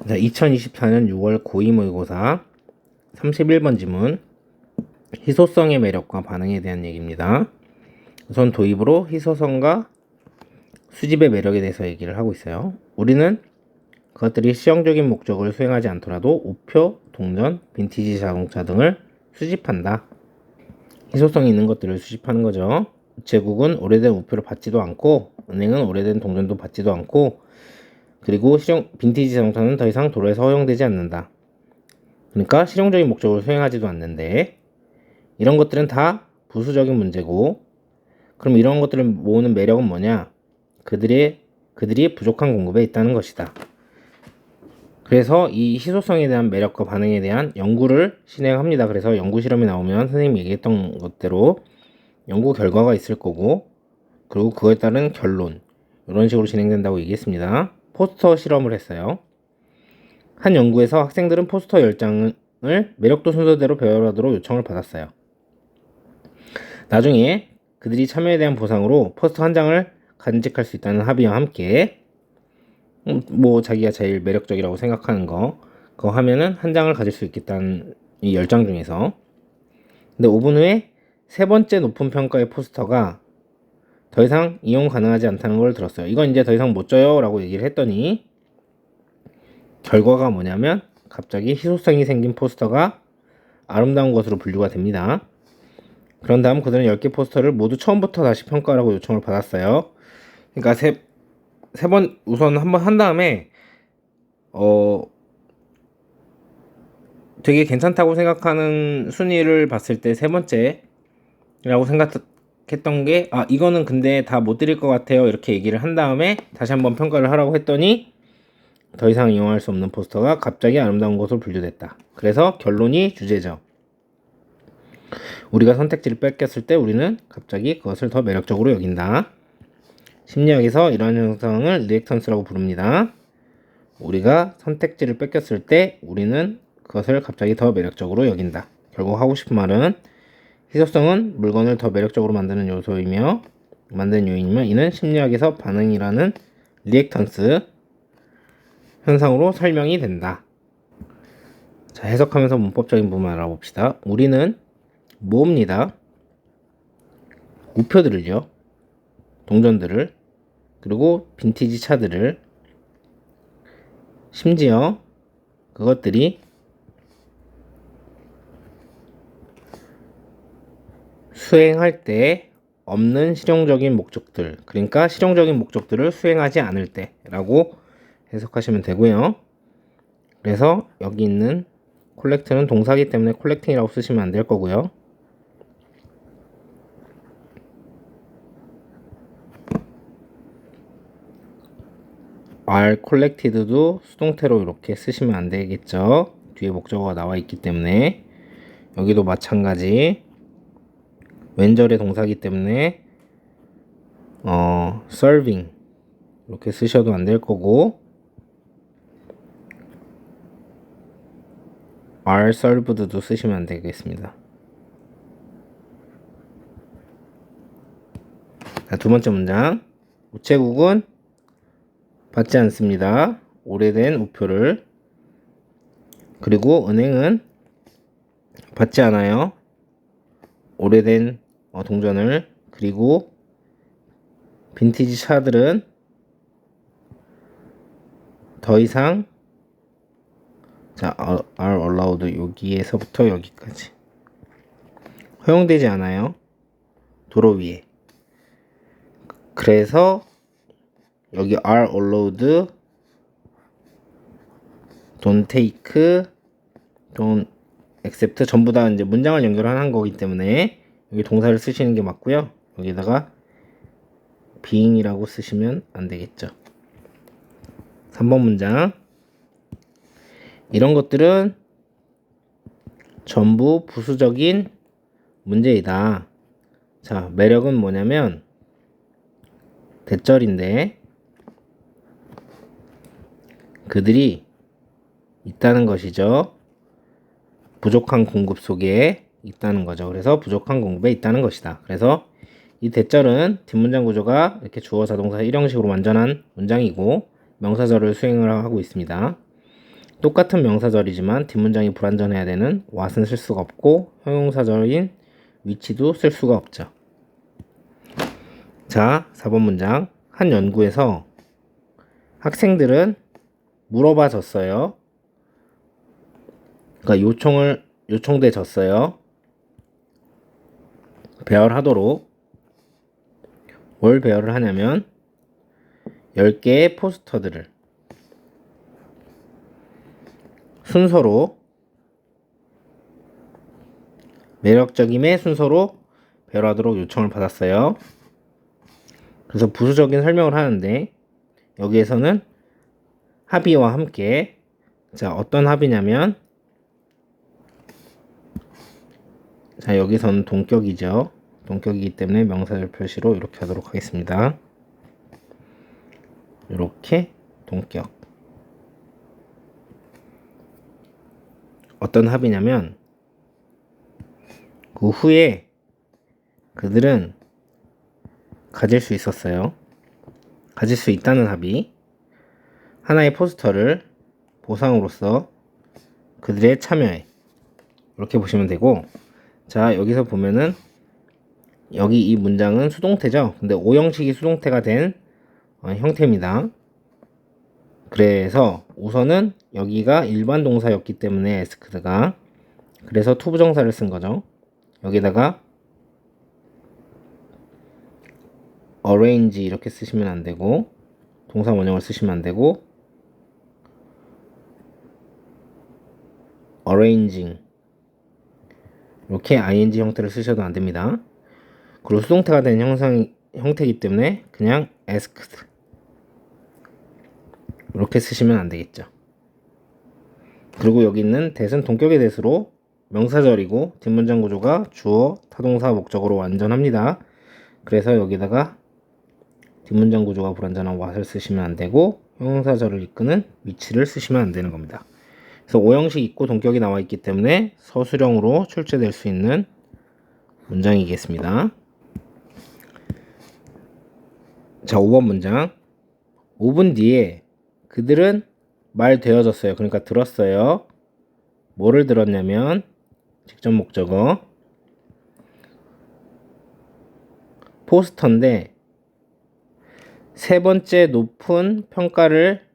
자, 2024년 6월 고2 모의고사 31번 지문, 희소성의 매력과 반응에 대한 얘기입니다. 우선 도입으로 희소성과 수집의 매력에 대해서 얘기를 하고 있어요. 우리는 그것들이 실용적인 목적을 수행하지 않더라도 우표, 동전, 빈티지 자동차 등을 수집한다. 희소성이 있는 것들을 수집하는 거죠. 우체국은 오래된 우표를 받지도 않고, 은행은 오래된 동전도 받지도 않고, 그리고 빈티지 자동차는 더 이상 도로에서 허용되지 않는다. 그러니까 실용적인 목적을 수행하지도 않는데, 이런 것들은 다 부수적인 문제고, 그럼 이런 것들을 모으는 매력은 뭐냐? 그들이 부족한 공급에 있다는 것이다. 그래서 이 희소성에 대한 매력과 반응에 대한 연구를 진행합니다. 그래서 연구 실험이 나오면 선생님이 얘기했던 것대로 연구 결과가 있을 거고, 그리고 그거에 따른 결론, 이런 식으로 진행된다고 얘기했습니다. 포스터 실험을 했어요. 한 연구에서 학생들은 포스터 10장을 매력도 순서대로 배열하도록 요청을 받았어요. 나중에 그들이 참여에 대한 보상으로 포스터 한 장을 간직할 수 있다는 합의와 함께, 자기가 제일 매력적이라고 생각하는 그거 하면은 한 장을 가질 수 있겠다는 이 10장 중에서. 근데 5분 후에 세 번째 높은 평가의 포스터가 더 이상 이용 가능하지 않다는 걸 들었어요. 이건 이제 더 이상 못 줘요 라고 얘기를 했더니, 결과가 뭐냐면 갑자기 희소성이 생긴 포스터가 아름다운 것으로 분류가 됩니다. 그런 다음 그들은 10개 포스터를 모두 처음부터 다시 평가하라고 요청을 받았어요. 그러니까 세 번 우선 한번 한 다음에 되게 괜찮다고 생각하는 순위를 봤을 때 세 번째라고 생각했던 게, 이거는 근데 다 못 드릴 것 같아요 이렇게 얘기를 한 다음에 다시 한번 평가를 하라고 했더니 더 이상 이용할 수 없는 포스터가 갑자기 아름다운 것으로 분류됐다. 그래서 결론이 주제죠. 우리가 선택지를 뺏겼을 때 우리는 갑자기 그것을 더 매력적으로 여긴다. 심리학에서 이러한 현상을 리액턴스라고 부릅니다. 우리가 선택지를 뺏겼을 때 우리는 그것을 갑자기 더 매력적으로 여긴다. 결국 하고 싶은 말은, 희소성은 물건을 더 매력적으로 만드는 요소이며 만드는 요인이며, 이는 심리학에서 반응이라는 리액턴스 현상으로 설명이 된다. 자, 해석하면서 문법적인 부분 알아봅시다. 우리는 모읍니다. 우표들을요, 동전들을, 그리고 빈티지 차들을. 심지어 그것들이 수행할 때 없는 실용적인 목적들, 그러니까 실용적인 목적들을 수행하지 않을 때 라고 해석하시면 되고요. 그래서 여기 있는 콜렉트는 동사기 때문에 콜렉팅이라고 쓰시면 안 될 거고요. are collected도 수동태로 이렇게 쓰시면 안 되겠죠. 뒤에 목적어가 나와 있기 때문에. 여기도 마찬가지 왼절의 동사기 때문에 serving 이렇게 쓰셔도 안 될 거고, are served도 쓰시면 안 되겠습니다. 자, 두 번째 문장. 우체국은 받지 않습니다. 오래된 우표를. 그리고 은행은 받지 않아요. 오래된 동전을. 그리고 빈티지 차들은 더 이상, 자, are allowed 여기에서부터 여기까지 허용되지 않아요. 도로 위에. 그래서 여기 are allowed, don't take, don't accept 전부 다 이제 문장을 연결하는 거기 때문에 여기 동사를 쓰시는 게 맞고요. 여기다가 being이라고 쓰시면 안 되겠죠. 3번 문장. 이런 것들은 전부 부수적인 문제이다. 자, 매력은 뭐냐면 대절인데, 그들이 있다는 것이죠. 부족한 공급 속에 있다는 거죠. 그래서 부족한 공급에 있다는 것이다. 그래서 이 대절은 뒷문장 구조가 이렇게 주어 자동사 1형식으로 완전한 문장이고 명사절을 수행을 하고 있습니다. 똑같은 명사절이지만 뒷문장이 불완전해야 되는 what은 쓸 수가 없고 형용사절인 which도 쓸 수가 없죠. 자, 4번 문장. 한 연구에서 학생들은 물어봐 줬어요. 그러니까 요청돼 줬어요. 배열하도록. 뭘 배열을 하냐면 10개의 포스터들을 순서로 매력적임의 순서로 배열하도록 요청을 받았어요. 그래서 부수적인 설명을 하는데 여기에서는 합의와 함께, 자, 어떤 합의냐면, 자, 여기서는 동격이죠. 동격이기 때문에 명사절 표시로 이렇게 하도록 하겠습니다. 이렇게 동격. 어떤 합의냐면 그 후에 그들은 가질 수 있었어요. 가질 수 있다는 합의. 하나의 포스터를 보상으로서 그들의 참여에, 이렇게 보시면 되고, 자, 여기서 보면은 여기 이 문장은 수동태죠. 근데 오형식이 수동태가 된 형태입니다. 그래서 우선은 여기가 일반 동사였기 때문에 asked가, 그래서 투부정사를 쓴 거죠. 여기다가 arrange 이렇게 쓰시면 안 되고, 동사 원형을 쓰시면 안 되고, arranging 이렇게 ing 형태를 쓰셔도 안 됩니다. 그리고 수동태가 된 형태이기 때문에 그냥 asked 이렇게 쓰시면 안 되겠죠. 그리고 여기 있는 that은 동격의 that으로 명사절이고 뒷문장 구조가 주어, 타동사, 목적어로 완전합니다. 그래서 여기다가 뒷문장 구조가 불완전한 what을 쓰시면 안 되고 형용사절을 이끄는 which를 쓰시면 안 되는 겁니다. 그래서 오형식 있고 동격이 나와 있기 때문에 서술형으로 출제될 수 있는 문장이겠습니다. 자, 5번 문장. 5분 뒤에 그들은 말 되어졌어요. 그러니까 들었어요. 뭐를 들었냐면 직접 목적어 포스터인데 세 번째 높은 평가를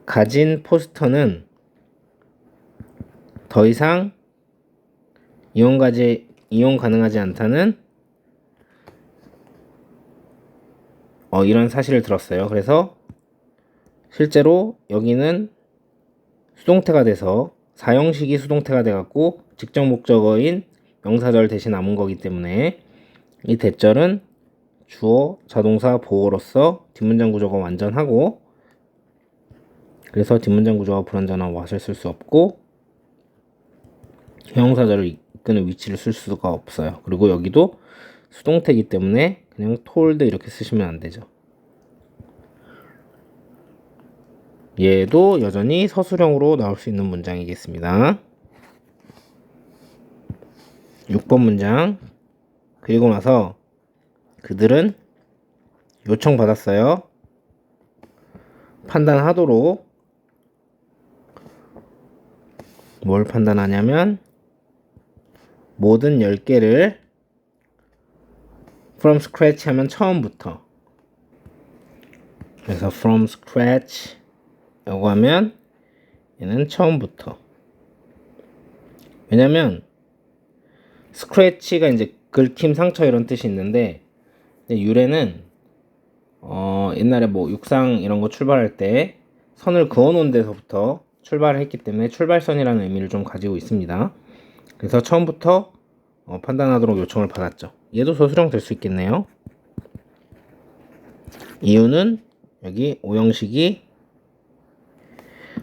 가진 포스터는 더 이상 이용 가능하지 않다는 이런 사실을 들었어요. 그래서 실제로 여기는 수동태가 돼서 사형식이 수동태가 돼갖고 직접 목적어인 명사절 대신 남은 거기 때문에 이 대절은 주어, 자동사, 보어로서 뒷문장 구조가 완전하고, 그래서 뒷문장 구조가 불완전한 what을 쓸 수 없고 형용사절을 이끄는 위치를 쓸 수가 없어요. 그리고 여기도 수동태이기 때문에 그냥 told 이렇게 쓰시면 안 되죠. 얘도 여전히 서술형으로 나올 수 있는 문장이겠습니다. 6번 문장. 그리고 나서 그들은 요청받았어요. 판단하도록. 뭘 판단하냐면 모든 10개를 from scratch 하면 처음부터, 그래서 from scratch 라고 하면 얘는 처음부터. 왜냐면 scratch가 이제 긁힘, 상처 이런 뜻이 있는데 유래는 옛날에 뭐 육상 이런 거 출발할 때 선을 그어 놓은 데서부터 출발을 했기 때문에 출발선이라는 의미를 좀 가지고 있습니다. 그래서 처음부터 판단하도록 요청을 받았죠. 얘도 서술형 될 수 있겠네요. 이유는 여기 오형식이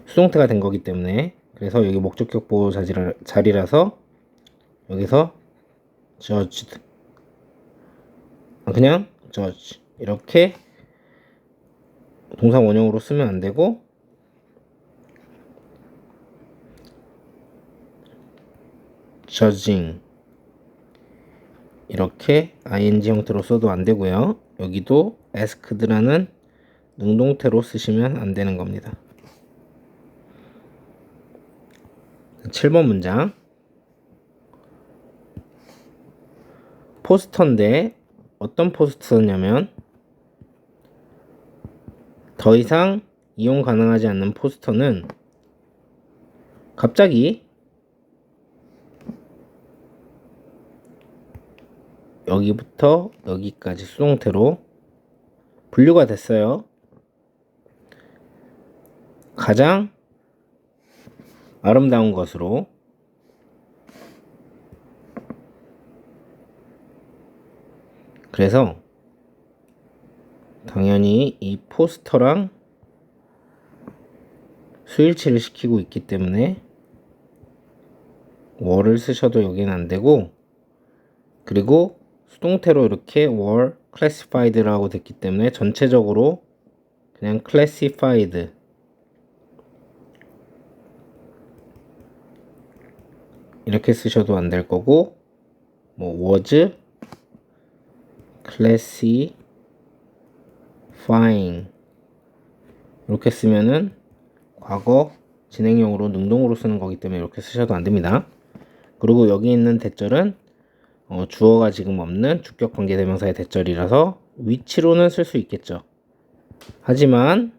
수동태가 된 거기 때문에, 그래서 여기 목적격 보호 자리라서 여기서 judged, 그냥 judge 이렇게 동사 원형으로 쓰면 안 되고 judging 이렇게 ing 형태로 써도 안 되고요. 여기도 asked라는 능동태로 쓰시면 안 되는 겁니다. 7번 문장. 포스터인데 어떤 포스터냐면 더 이상 이용 가능하지 않는 포스터는 갑자기 여기부터 여기까지 수동태로 분류가 됐어요. 가장 아름다운 것으로. 그래서 당연히 이 포스터랑 수일치를 시키고 있기 때문에 were를 쓰셔도 여기는 안 되고, 그리고 수동태로 이렇게 were classified라고 됐기 때문에 전체적으로 그냥 classified 이렇게 쓰셔도 안 될 거고, 뭐 was classifying 이렇게 쓰면은 과거 진행형으로 능동으로 쓰는 거기 때문에 이렇게 쓰셔도 안 됩니다. 그리고 여기 있는 대절은 주어가 지금 없는 주격 관계 대명사의 대절이라서 위치로는 쓸 수 있겠죠. 하지만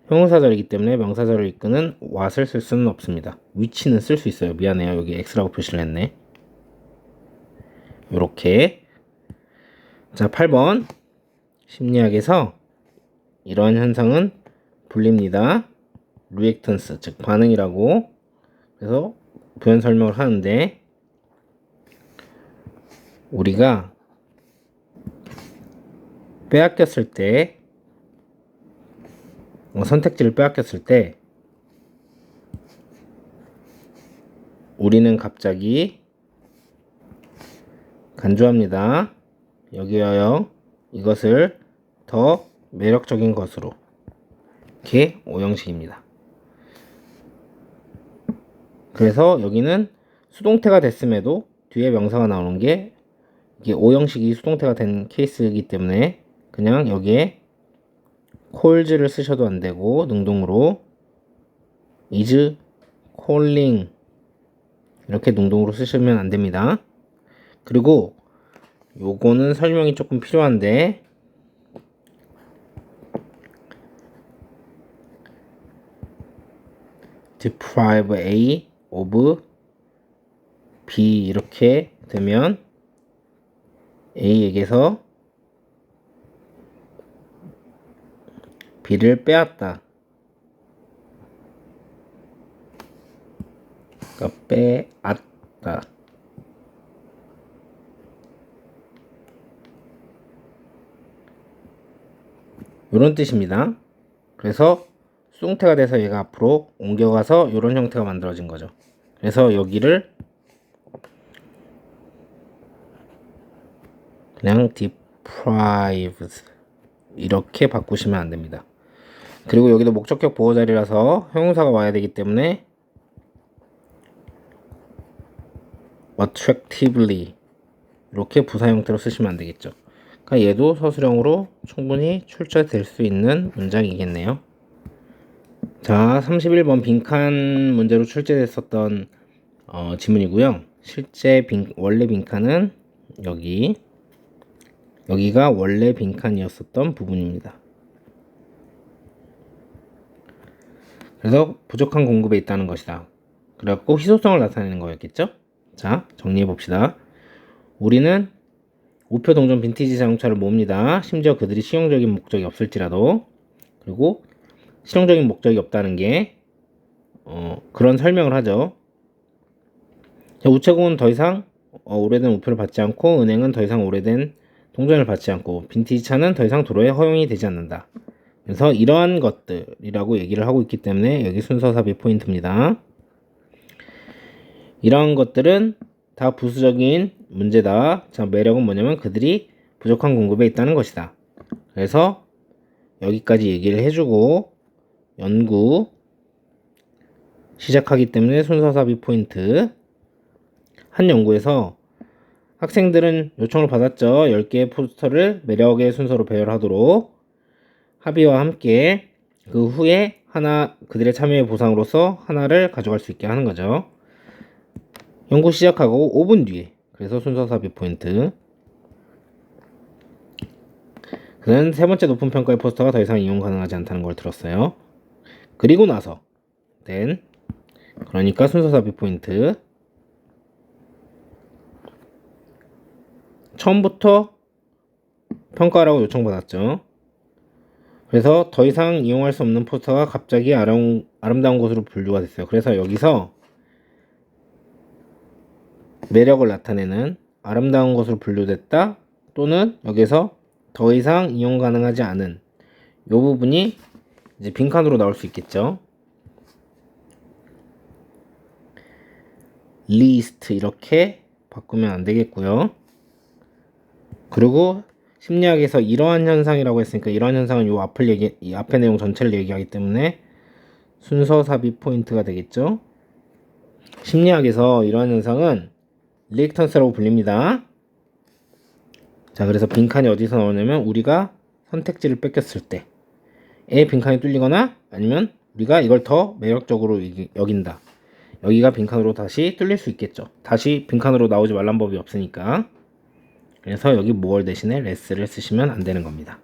형용사절이기 때문에 명사절을 이끄는 what을 쓸 수는 없습니다. 위치는 쓸 수 있어요. 미안해요. 여기 x라고 표시를 했네. 요렇게. 자, 8번. 심리학에서 이러한 현상은 불립니다. 리액턴스, 즉 반응이라고. 그래서 표현 설명을 하는데, 우리가 빼앗겼을 때, 선택지를 빼앗겼을 때 우리는 갑자기 간주합니다. 여기여요. 이것을 더 매력적인 것으로. 이렇게 오형식입니다. 그래서 여기는 수동태가 됐음에도 뒤에 명사가 나오는 게 이게 오형식이 수동태가 된 케이스이기 때문에 그냥 여기에 calls를 쓰셔도 안 되고 능동으로 is calling 이렇게 능동으로 쓰시면 안 됩니다. 그리고 요거는 설명이 조금 필요한데, deprive A of B 이렇게 되면 A에게서 B를 빼앗다. 그러니까 빼앗다. 이런 뜻입니다. 그래서 수동태가 돼서 얘가 앞으로 옮겨가서 이런 형태가 만들어진 거죠. 그래서 여기를 그냥 deprives 이렇게 바꾸시면 안 됩니다. 그리고 여기도 목적격 보호 자리라서 형용사가 와야 되기 때문에 attractively 이렇게 부사 형태로 쓰시면 안 되겠죠. 그러니까 얘도 서술형으로 충분히 출제될 수 있는 문장이겠네요. 자, 31번 빈칸 문제로 출제됐었던 지문이고요. 실제 원래 빈칸은 여기가 원래 빈칸이었었던 부분입니다. 그래서 부족한 공급에 있다는 것이다. 그래갖고 희소성을 나타내는 거였겠죠? 자, 정리해 봅시다. 우리는 우표 동전 빈티지 자동차를 모읍니다. 심지어 그들이 실용적인 목적이 없을지라도. 그리고 실용적인 목적이 없다는 게 그런 설명을 하죠. 자, 우체국은 더 이상 오래된 우표를 받지 않고, 은행은 더 이상 오래된 동전을 받지 않고, 빈티지 차는 더 이상 도로에 허용이 되지 않는다. 그래서 이러한 것들이라고 얘기를 하고 있기 때문에 여기 순서 삽입 포인트입니다. 이러한 것들은 다 부수적인 문제다. 자, 매력은 뭐냐면 그들이 부족한 공급에 있다는 것이다. 그래서 여기까지 얘기를 해주고 연구 시작하기 때문에 순서 삽입 포인트. 한 연구에서 학생들은 요청을 받았죠. 10개의 포스터를 매력의 순서로 배열하도록. 합의와 함께 그 후에 하나 그들의 참여의 보상으로서 하나를 가져갈 수 있게 하는 거죠. 연구 시작하고 5분 뒤에 그래서 순서 삽입 포인트. 그는 세 번째 높은 평가의 포스터가 더 이상 이용 가능하지 않다는 걸 들었어요. 그리고 나서 then 그러니까 순서 삽입 포인트. 처음부터 평가하라고 요청받았죠. 그래서 더 이상 이용할 수 없는 포스터가 갑자기 아름다운 곳으로 분류가 됐어요. 그래서 여기서 매력을 나타내는 아름다운 곳으로 분류됐다 또는 여기서 더 이상 이용 가능하지 않은 이 부분이 이제 빈칸으로 나올 수 있겠죠. list 이렇게 바꾸면 안 되겠고요. 그리고 심리학에서 이러한 현상이라고 했으니까 이러한 현상은 이 앞의 내용 전체를 얘기하기 때문에 순서 삽입 포인트가 되겠죠. 심리학에서 이러한 현상은 리액턴스라고 불립니다. 자, 그래서 빈칸이 어디서 나오냐면 우리가 선택지를 뺏겼을 때에 빈칸이 뚫리거나 아니면 우리가 이걸 더 매력적으로 여긴다. 여기가 빈칸으로 다시 뚫릴 수 있겠죠. 다시 빈칸으로 나오지 말란 법이 없으니까. 그래서 여기 more 대신에 less를 쓰시면 안 되는 겁니다.